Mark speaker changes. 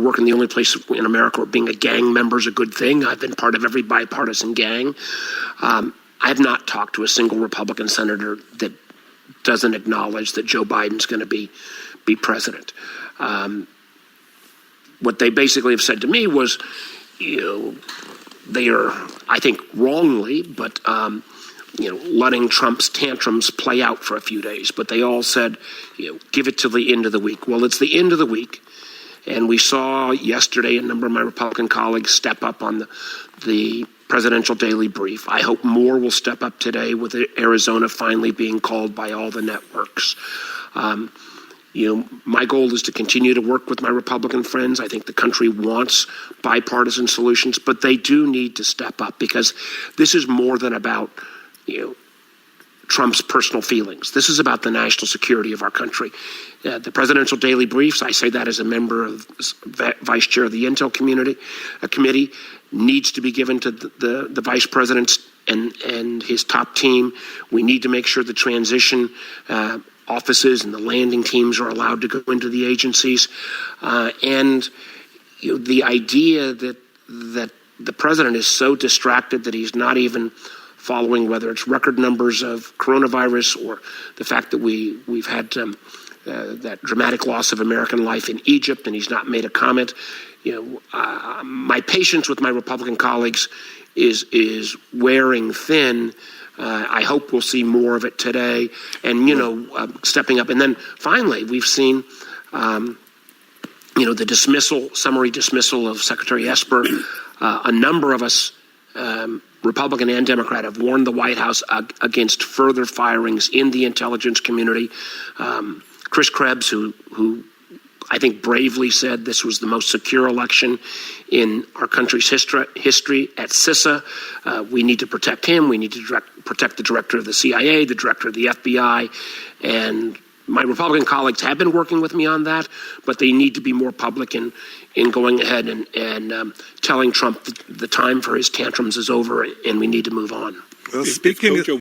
Speaker 1: work in the only place in America where being a gang member is a good thing. I've been part of every bipartisan gang. I have not talked to a single Republican senator that doesn't acknowledge that Joe Biden's going to be president. What they basically have said to me was, they are, I think wrongly, but letting Trump's tantrums play out for a few days. But they all said, give it till the end of the week. Well, it's the end of the week. And we saw yesterday a number of my Republican colleagues step up on the presidential daily brief. I hope more will step up today with Arizona finally being called by all the networks. My goal is to continue to work with my Republican friends. I think the country wants bipartisan solutions, but they do need to step up because this is more than about, Trump's personal feelings. This is about the national security of our country. The presidential daily briefs, I say that as a member of vice chair of the Intel committee, needs to be given to the vice president and his top team. We need to make sure the transition offices and the landing teams are allowed to go into the agencies. The idea that the president is so distracted that he's not even following whether it's record numbers of coronavirus or the fact that we've had that dramatic loss of American life in Egypt, and he's not made a comment. My patience with my Republican colleagues is wearing thin. I hope we'll see more of it today, and stepping up. And then finally, we've seen the summary dismissal of Secretary Esper. A number of us, Republican and Democrat, have warned the White House against further firings in the intelligence community. Chris Krebs, who I think bravely said this was the most secure election in our country's history at CISA. We need to protect him. We need to protect the director of the CIA, the director of the FBI, and my Republican colleagues have been working with me on that, but they need to be more public in going ahead and telling Trump the time for his tantrums is over and we need to move on.
Speaker 2: Well, speaking